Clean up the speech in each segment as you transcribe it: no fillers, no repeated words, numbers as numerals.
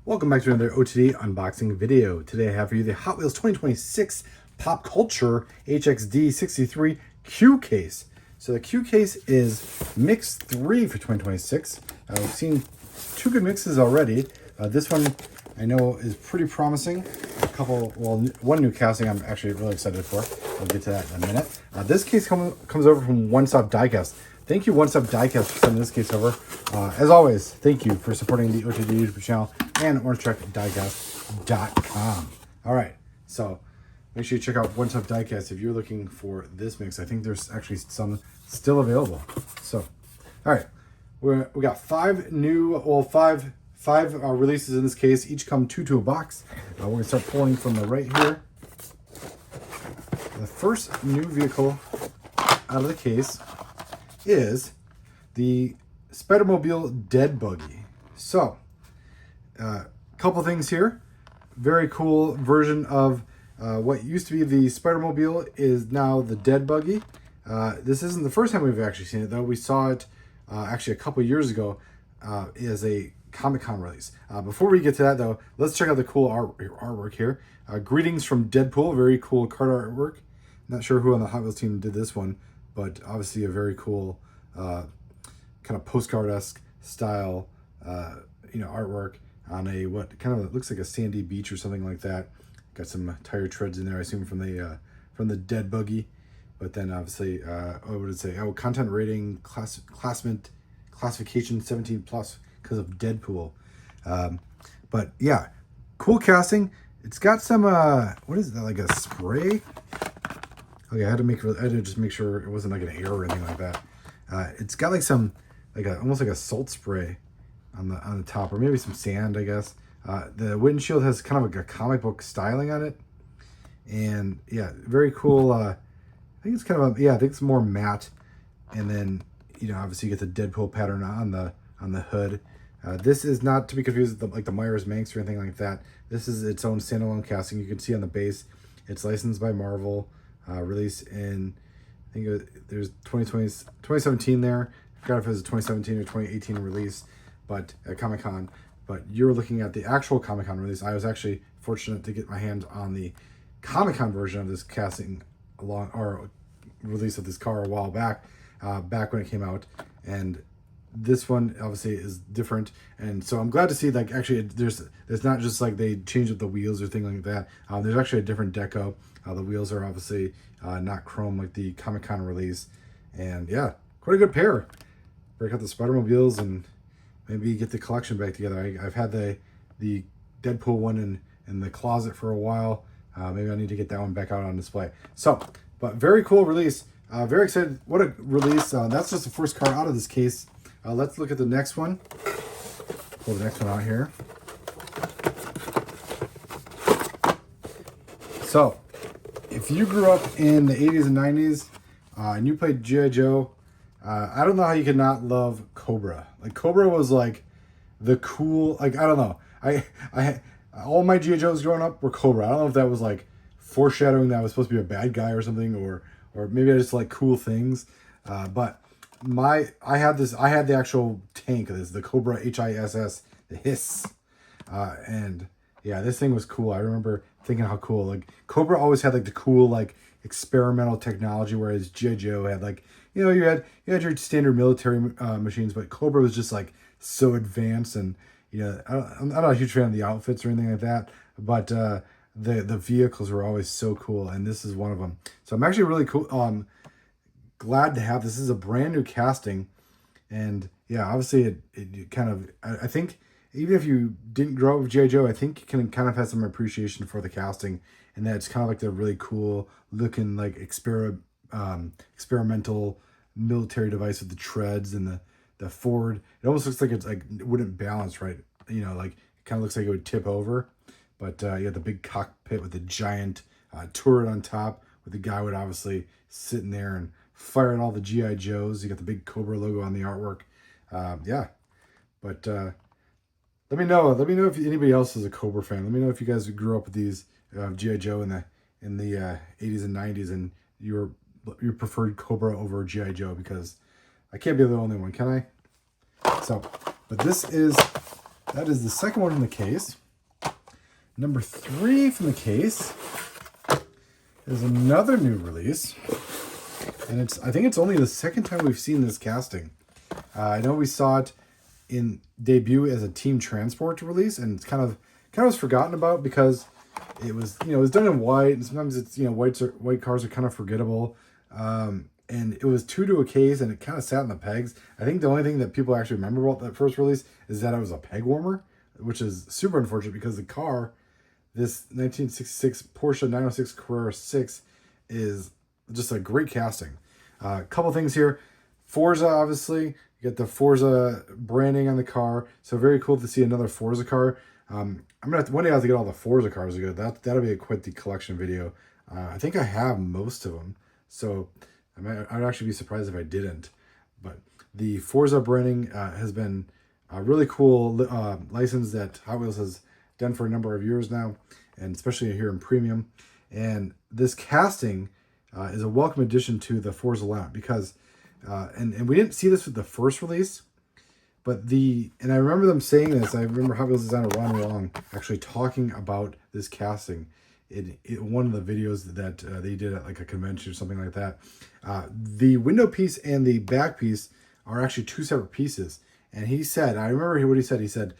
Welcome back to another OTD unboxing video. Today I have for you the Hot Wheels 2026 Pop Culture HXD63 Q case. So the Q case is mix 3 for 2026. We've seen two good mixes already. This one I know is pretty promising. One new casting I'm actually really excited for. We'll get to that in a minute. This case comes over from Stop Diecast. Thank you, Stop Diecast, for sending this case over. As always, thank you for supporting the OTD YouTube channel and OrangeTruckDiecast.com. All right, so make sure you check out Stop Diecast if you're looking for this mix. I think there's actually some still available. So, all right, we got five releases in this case. Each come two to a box. We're gonna start pulling from the right here. The first new vehicle out of the case is the Spider-Mobile Dead-Buggy. So, couple things here. Very cool version of what used to be the Spider-Mobile is now the Dead-Buggy. This isn't the first time we've actually seen it, though. We saw it actually a couple years ago as a Comic-Con release. Before we get to that, though, let's check out the cool artwork here. Greetings from Deadpool. Very cool card artwork. Not sure who on the Hot Wheels team did this one, but obviously a very cool kind of postcard-esque style artwork on a what kind of looks like a sandy beach or something like that. Got some tire treads in there, I assume from the Dead-Buggy. But then obviously what would it say? Oh, content rating classification 17 plus because of Deadpool. But yeah, cool casting. It's got some what is that, like a spray? Okay, I had to just make sure it wasn't like an air or anything like that. It's got like some, almost like a salt spray on the top, or maybe some sand, I guess. The windshield has kind of like a comic book styling on it, and yeah, very cool. I think it's kind of I think it's more matte, and then obviously you get the Deadpool pattern on the hood. This is not to be confused with the Myers Manx or anything like that. This is its own standalone casting. You can see on the base, it's licensed by Marvel. Released in, I think there's 2017 there. I forgot if it was a 2017 or 2018 release, but at Comic-Con. But you're looking at the actual Comic-Con release. I was actually fortunate to get my hands on the Comic-Con version of this casting release of this car a while back, back when it came out. And this one obviously is different, and so I'm glad to see actually there's not just like they changed up the wheels or thing like that. There's actually a different deco. The wheels are obviously not chrome like the Comic-Con release, and yeah, quite a good pair. Break out the Spider-Mobiles and maybe get the collection back together. I've had the Deadpool one in the closet for a while. Maybe I need to get that one back out on display. So, but very cool release. Very excited. What a release. That's just the first car out of this case. Let's look at the next one. Pull the next one out here. So, if you grew up in the 80s and 90s and you played G.I. Joe, I don't know how you could not love Cobra. Like, Cobra was like the cool, I don't know. All my G.I. Joes growing up were Cobra. I don't know if that was like foreshadowing that I was supposed to be a bad guy or something, or maybe I just like cool things. But I had the actual tank of this, the Cobra H.I.S.S, the H.I.S.S. And yeah, this thing was cool. I remember thinking how cool, like Cobra always had like the cool like experimental technology, whereas G.I. Joe had like, you had your standard military machines, but Cobra was just like so advanced. And I'm not a huge fan of the outfits or anything like that, but the vehicles were always so cool, and this is one of them. So I'm actually really cool. Glad to have this. This is a brand new casting, and yeah, obviously it kind of, I think even if you didn't grow up with G.I. Joe, I think you can kind of have some appreciation for the casting, and that it's kind of like the really cool looking like experimental military device with the treads and the forward. It almost looks like it wouldn't balance right. Like it kind of looks like it would tip over. But you have the big cockpit with the giant turret on top, where the guy would obviously sit in there and fire at all the G.I. Joes. You got the big Cobra logo on the artwork. Yeah, but let me know if anybody else is a Cobra fan. Let me know if you guys grew up with these G.I. Joe in the 80s and 90s, and you preferred Cobra over G.I. Joe, because I can't be the only one, can I? So, but this is That is the second one from the case. Number 3 from the case is another new release. And I think it's only the second time we've seen this casting. I know we saw it in debut as a Team Transport release, and it's kind of was forgotten about because it was, it was done in white, and sometimes it's, white cars are kind of forgettable. And it was 2 to a case, and it kind of sat in the pegs. I think the only thing that people actually remember about that first release is that it was a peg warmer, which is super unfortunate because the car, this 1966 Porsche 906 Carrera 6, is just a great casting. A couple things here. Forza, obviously. You get the Forza branding on the car. So very cool to see another Forza car. I'm gonna have to, one day I have to get all the Forza cars together. That'll be quite the collection video. I think I have most of them. So I'd actually be surprised if I didn't. But the Forza branding has been a really cool license that Hot Wheels has done for a number of years now, and especially here in Premium. And this casting is a welcome addition to the Forza lineup because, and we didn't see this with the first release, but and I remember them saying this. I remember Hot Wheels designer Ron Wong actually talking about this casting in one of the videos that they did at like a convention or something like that. The window piece and the back piece are actually 2 separate pieces. And he said, I remember what he said. He said,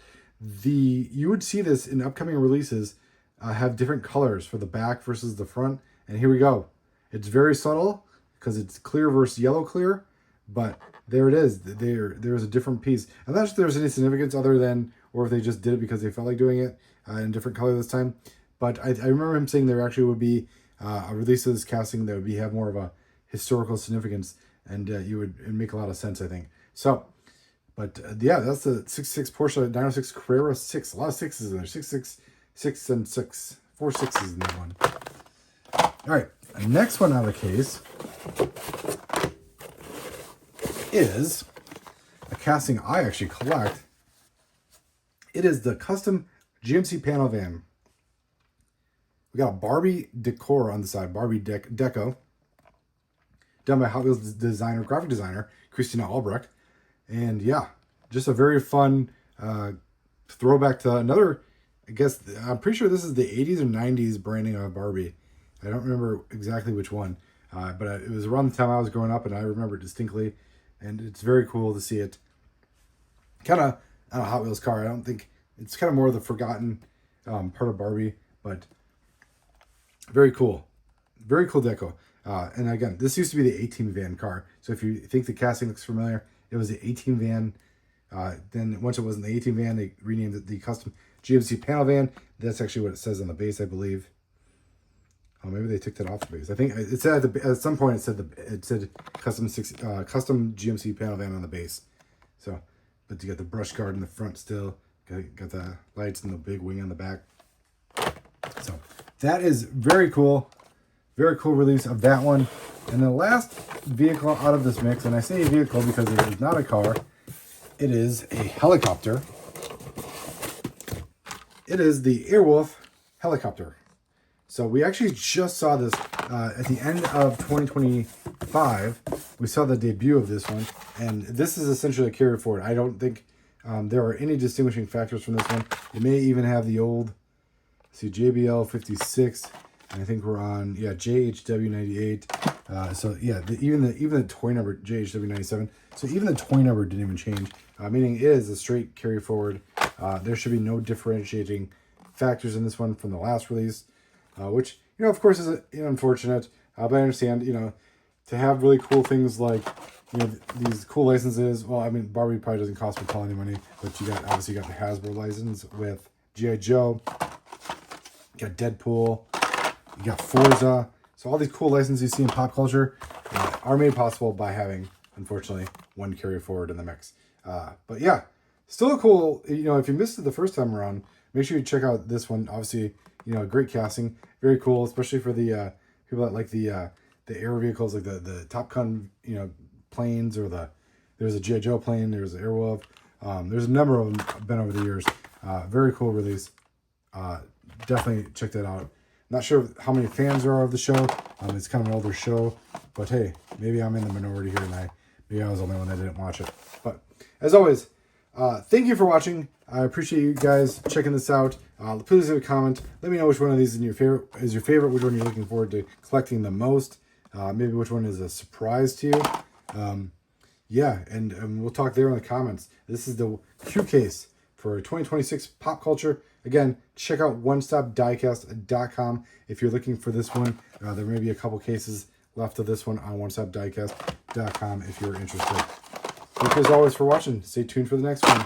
you would see this in upcoming releases have different colors for the back versus the front. And here we go. It's very subtle because it's clear versus yellow clear, but there it is. There's a different piece. I'm not sure if there's any significance other than, or if they just did it because they felt like doing it in a different color this time. But I remember him saying there actually would be a release of this casting that would have more of a historical significance, and it'd make a lot of sense, I think. So, but yeah, that's the 66 Porsche 906 Carrera 6. A lot of 6s in there. 6, 6, and 6. 4 6s in that one. All right, the next one out of the case is a casting I actually collect. It is the custom GMC panel van. We got a Barbie decor on the side, Barbie deco, done by Hot Wheels graphic designer, Christina Albrecht. And yeah, just a very fun throwback to another, I guess, I'm pretty sure this is the 80s or 90s branding of Barbie. I don't remember exactly which one, but it was around the time I was growing up, and I remember it distinctly. And it's very cool to see it. Kind of a Hot Wheels car. I don't think, it's kind of more of the forgotten part of Barbie, but very cool. Very cool deco. And again, this used to be the 18 van car. So if you think the casting looks familiar, it was the 18 van. Then once it wasn't the 18 van, they renamed it the custom GMC panel van. That's actually what it says on the base, I believe. Oh, maybe they took that off the base. I think it said at some point it said custom GMC panel van on the base. So, but you got the brush guard in the front still. Got the lights and the big wing on the back. So that is very cool. Very cool release of that one. And the last vehicle out of this mix, and I say vehicle because it is not a car, it is a helicopter. It is the Airwolf Helicopter. So we actually just saw this at the end of 2025. We saw the debut of this one, and this is essentially a carry forward. I don't think there are any distinguishing factors from this one. It may even have the old, JBL 56, and I think we're on JHW 98. So yeah, even the toy number JHW 97. So even the toy number didn't even change, meaning it is a straight carry forward. There should be no differentiating factors in this one from the last release. Which, of course is unfortunate, but I understand, to have really cool things like, these cool licenses. Well, I mean, Barbie probably doesn't cost a ton of money, but you got the Hasbro license with G.I. Joe, you got Deadpool, you got Forza. So all these cool licenses you see in pop culture are made possible by having, unfortunately, one carry forward in the mix. But yeah, still a cool, if you missed it the first time around, make sure you check out this one. Obviously, great casting, very cool, especially for the people that like the air vehicles, like the Top Gun, planes, or there's a G.I. Joe plane, there's an Airwolf. There's a number of them been over the years. Very cool release. Definitely check that out. Not sure how many fans there are of the show. It's kind of an older show, but hey, maybe I'm in the minority here, and maybe I was the only one that didn't watch it. But as always, Thank you for watching. I appreciate you guys checking this out. Please leave a comment. Let me know which one of these is your favorite, which one you're looking forward to collecting the most. Maybe which one is a surprise to you. Yeah, and we'll talk there in the comments. This is the Q case for 2026 pop culture. Again, check out onestopdiecast.com if you're looking for this one. There may be a couple cases left of this one on onestopdiecast.com if you're interested. Thank you as always for watching. Stay tuned for the next one.